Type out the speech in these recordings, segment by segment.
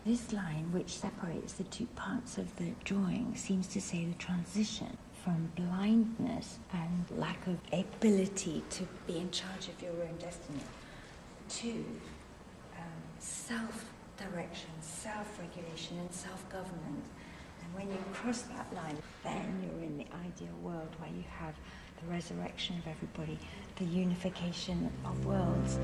This line, which separates the two parts of the drawing, seems to say the transition from blindness and lack of ability to be in charge of your own destiny to self-direction, self-regulation, and self-government. And when you cross that line, then you're in the ideal world where you have the resurrection of everybody, the unification of worlds.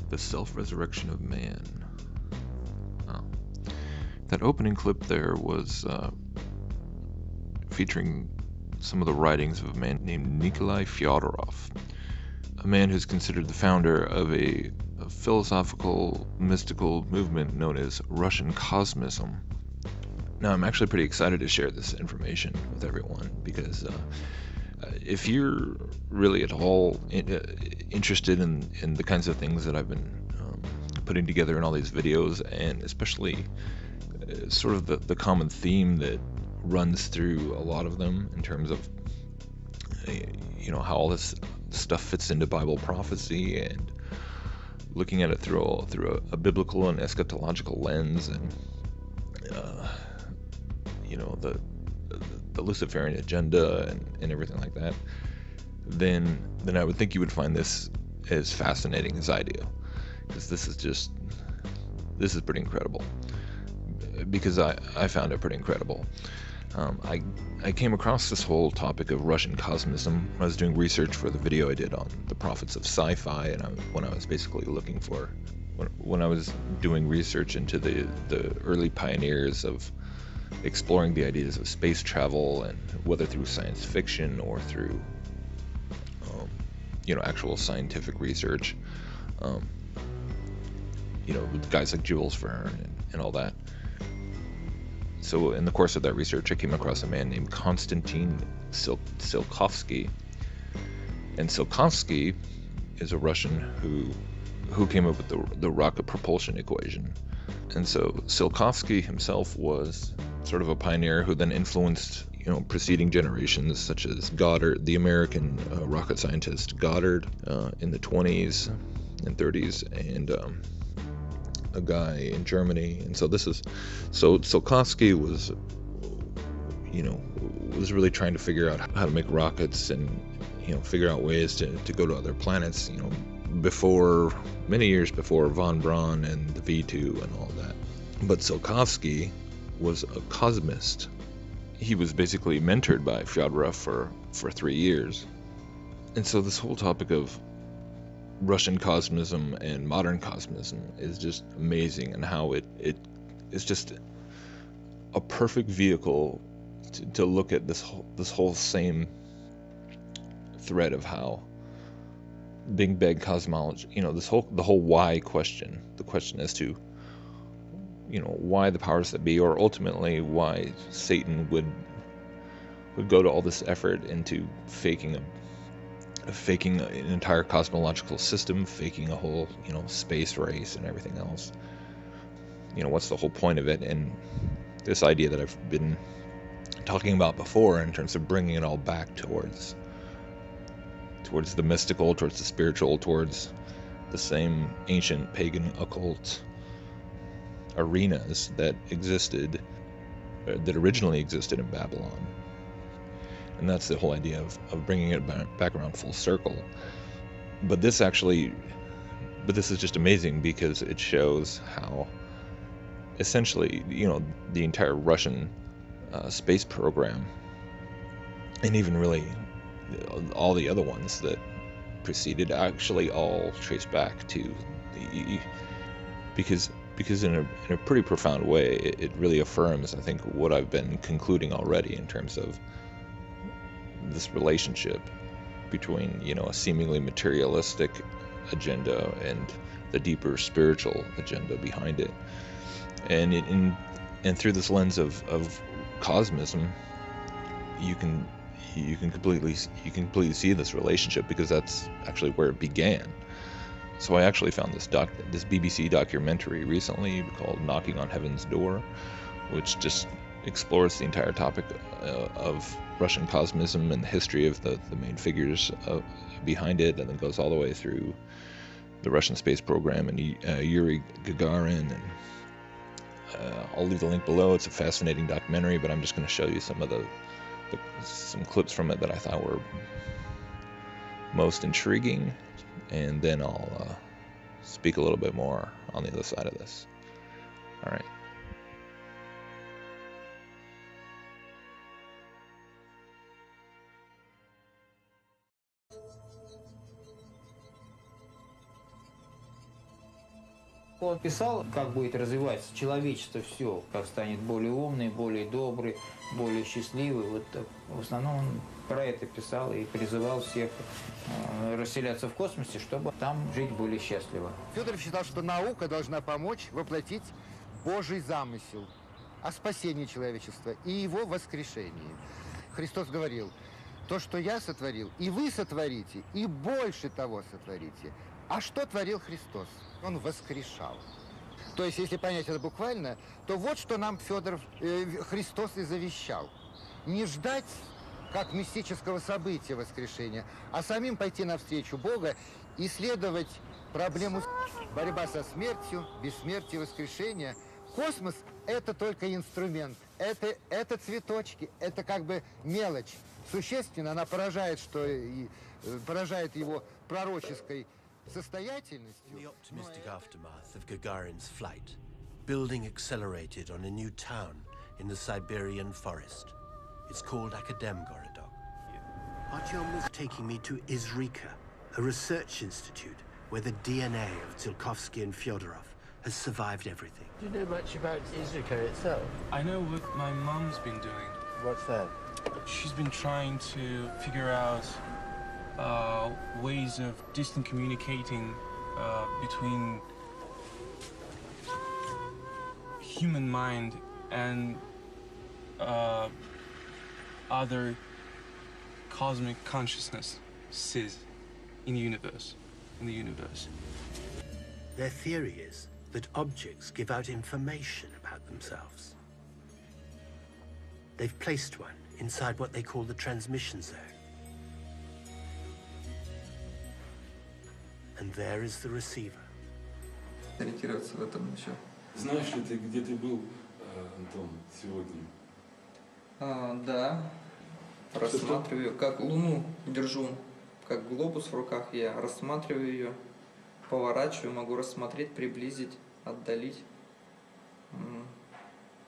The self-resurrection of man. Oh. That opening clip there was featuring some of the writings of a man named Nikolai Fyodorov, a man who's considered the founder of a philosophical, mystical movement known as Russian Cosmism. Now, I'm actually pretty excited to share this information with everyone because if you're really at all interested in the kinds of things that I've been putting together in all these videos, and especially sort of the common theme that runs through a lot of them in terms of how all this stuff fits into Bible prophecy and looking at it through a biblical and eschatological lens, and the Luciferian agenda and everything like that, then I would think you would find this as fascinating as I do, because this is pretty incredible, because I found it pretty incredible. I came across this whole topic of Russian Cosmism when I was doing research for the video I did on the prophets of sci-fi, and when I was basically looking for, when I was doing research into the early pioneers of exploring the ideas of space travel, and whether through science fiction or through actual scientific research, with guys like Jules Verne and all that. So in the course of that research, I came across a man named Konstantin Tsiolkovsky, and Tsiolkovsky is a Russian who came up with the rocket propulsion equation. And so Tsiolkovsky himself was sort of a pioneer who then influenced preceding generations, such as Goddard, the American rocket scientist Goddard in the 20s and 30s, and a guy in Germany. And so Tsiolkovsky was really trying to figure out how to make rockets and figure out ways to go to other planets, many years before von Braun and the V2 and all that. But Tsiolkovsky was a cosmist. He was basically mentored by Fyodorov for 3 years. And so this whole topic of Russian cosmism and modern cosmism is just amazing, and how it is just a perfect vehicle to look at this whole same thread of how Big Bang cosmology, the whole why question, the question as to why the powers that be, or ultimately why Satan would go to all this effort into faking an entire cosmological system, faking a whole space race and everything else. What's the whole point of it? And this idea that I've been talking about before, in terms of bringing it all back towards the mystical, towards the spiritual, towards the same ancient pagan occult arenas that originally existed in Babylon. And that's the whole idea of bringing it back around full circle. But this is just amazing, because it shows how essentially the entire Russian space program, and even really all the other ones that preceded, actually all trace back to because in a pretty profound way, it really affirms, I think, what I've been concluding already in terms of this relationship between a seemingly materialistic agenda and the deeper spiritual agenda behind it. And through this lens of cosmism, you can you can completely see this relationship, because that's actually where it began. So I actually found this BBC documentary recently called Knocking on Heaven's Door, which just explores the entire topic of Russian cosmism and the history of the main figures behind it, and then goes all the way through the Russian space program and Yuri Gagarin. And I'll leave the link below. It's a fascinating documentary, but I'm just going to show you some of some clips from it that I thought were most intriguing, and then I'll speak a little bit more on the other side of this. All right. Он писал, как будет развиваться человечество, все, как станет более умный, более добрый, более счастливый. Вот так. В основном он про это писал и призывал всех расселяться в космосе, чтобы там жить более счастливо. Федоров считал, что наука должна помочь воплотить Божий замысел о спасении человечества и его воскрешении. Христос говорил: то, что я сотворил, и вы сотворите, и больше того сотворите. А что творил Христос? Он воскрешал. То есть, если понять это буквально, то вот что нам Христос и завещал. Не ждать как мистического события воскрешения, а самим пойти навстречу Бога, исследовать проблему борьба со смертью, бессмертие, воскрешение. Космос – это только инструмент, это цветочки, это как бы мелочь. Существенно она поражает его пророческой состоятельностью. In the optimistic aftermath of Gagarin's flight, building accelerated on a new town in the Siberian forest. It's called Akademgorodok. Artyom was taking me to Izrika, a research institute where the DNA of Tsiolkovsky and Fyodorov has survived everything. Do you know much about Izrika itself? I know what my mom's been doing. What's that? She's been trying to figure out ways of distant communicating between human mind and other cosmic consciousnesses in the universe. Their theory is that objects give out information about themselves. They've placed one inside what they call the transmission zone. And there is the receiver. Ориентироваться в этом еще. Знаешь ли ты, где ты был, Антон, сегодня? Да. Рассматриваю, как Луну держу, как глобус в руках, я рассматриваю ее, поворачиваю, могу рассмотреть, приблизить, отдалить.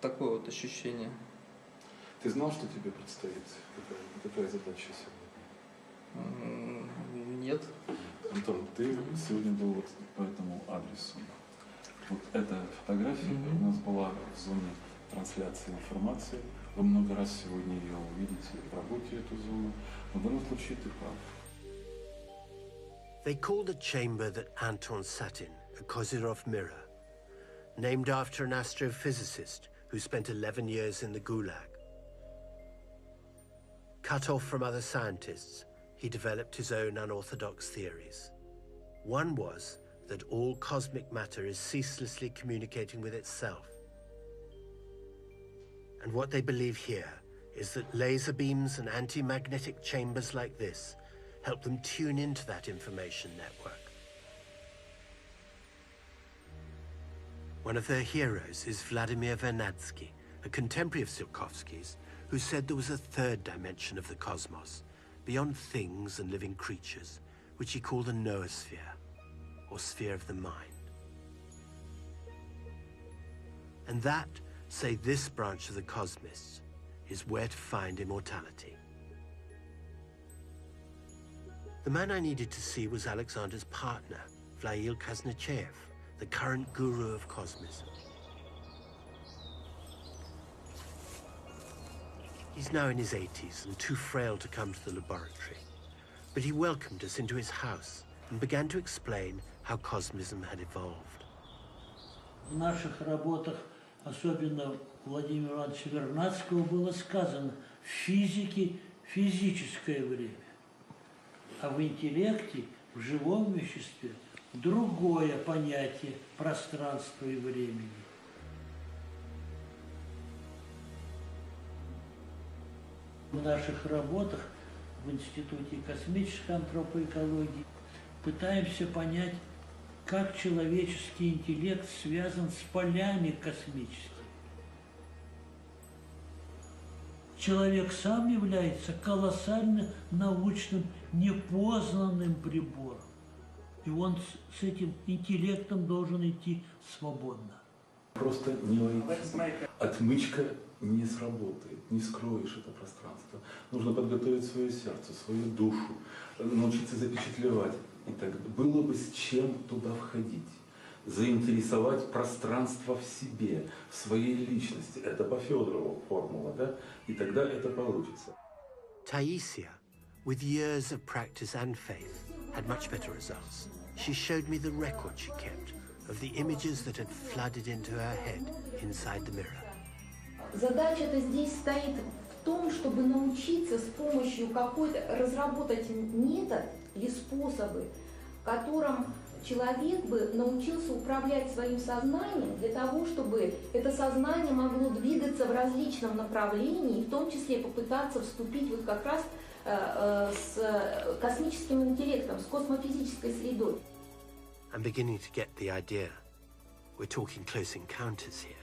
Такое вот ощущение. Ты знал, что тебе предстоит? Какая задача сегодня? Нет. Антон, ты сегодня был вот по этому адресу. Вот эта фотография у нас была в зоне трансляции информации. Вы много раз сегодня ее увидите в работе, эту зону. Но в данном случае ты прав. They call the chamber that Anton sat in a Kozyrov mirror, named after an astrophysicist who spent 11 years in the Gulag. Cut off from other scientists, he developed his own unorthodox theories. One was that all cosmic matter is ceaselessly communicating with itself. And what they believe here is that laser beams and anti-magnetic chambers like this help them tune into that information network. One of their heroes is Vladimir Vernadsky, a contemporary of Tsiolkovsky's, who said there was a third dimension of the cosmos, beyond things and living creatures, which he called the noosphere, or sphere of the mind. And that, say this branch of the cosmists, is where to find immortality. The man I needed to see was Alexander's partner, Vlail Kaznechev, the current guru of Cosmism. He's now in his 80s and too frail to come to the laboratory, but he welcomed us into his house and began to explain how Cosmism had evolved. В наших работах, особенно Владимира Ивановича Вернадского, было сказано, в физике физическое время, а в интеллекте, в живом веществе, другое понятие пространства и времени. В наших работах в Институте космической антропоэкологии пытаемся понять, как человеческий интеллект связан с полями космическими. Человек сам является колоссально научным, непознанным прибором. И он с этим интеллектом должен идти свободно. Просто не войти. Отмычка не сработает, не скроешь это пространство. Нужно подготовить свое сердце, свою душу, научиться запечатлевать. И так было бы с чем туда входить. Заинтересовать пространство в себе, в своей личности. Это по Федорову формула, да? И тогда это получится. Taisia, with years of practice and faith, had much better results. She showed me the record she kept of the images that had flooded into her head inside the mirror. Задача-то здесь стоит в том, чтобы научиться с помощью какой-то, разработать метод или способы, которым человек бы научился управлять своим сознанием для того, чтобы это сознание могло двигаться в различном направлении, в том числе попытаться вступить вот как раз с космическим интеллектом, с космофизической средой. I'm beginning to get the idea. We're talking close encounters here.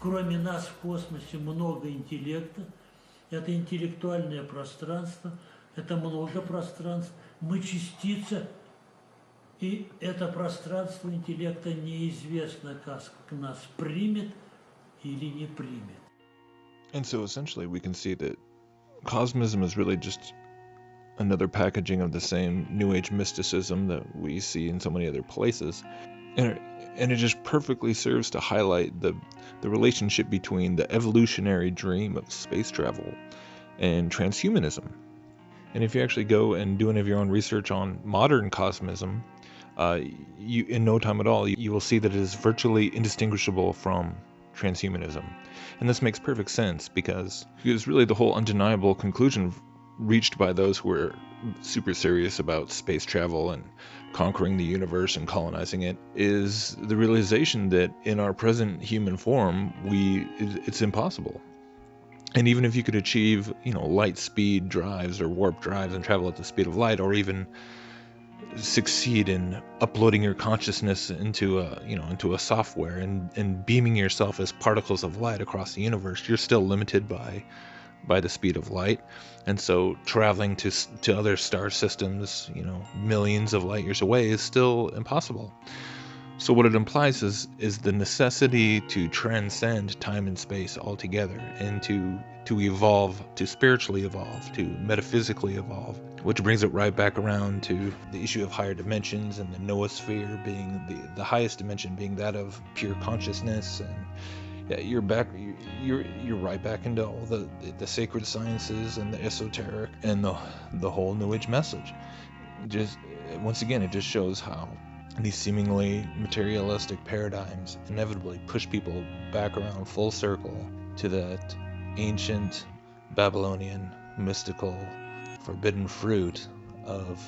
Кроме нас в космосе много интеллекта, это интеллектуальное пространство, это много пространств, мы частица, и это пространство интеллекта неизвестно, как нас примет или не примет. And so essentially we can see that Cosmism is really just another packaging of the same New Age mysticism that we see in so many other places. And it just perfectly serves to highlight the relationship between the evolutionary dream of space travel and transhumanism. And if you actually go and do any of your own research on modern Cosmism, you, in no time at all, you will see that it is virtually indistinguishable from transhumanism. And this makes perfect sense because really the whole undeniable conclusion reached by those who are super serious about space travel and conquering the universe and colonizing it is the realization that in our present human form, it's impossible. And even if you could achieve, light speed drives or warp drives and travel at the speed of light, or even succeed in uploading your consciousness into a software and beaming yourself as particles of light across the universe, you're still limited by the speed of light. And so traveling to other star systems, millions of light years away is still impossible. So what it implies is the necessity to transcend time and space altogether and to evolve, to spiritually evolve, to metaphysically evolve, which brings it right back around to the issue of higher dimensions and the noosphere being the highest dimension being that of pure consciousness. And you're right back into all the sacred sciences and the esoteric and the whole New Age message. Just once again, it just shows how these seemingly materialistic paradigms inevitably push people back around full circle to that ancient Babylonian mystical forbidden fruit of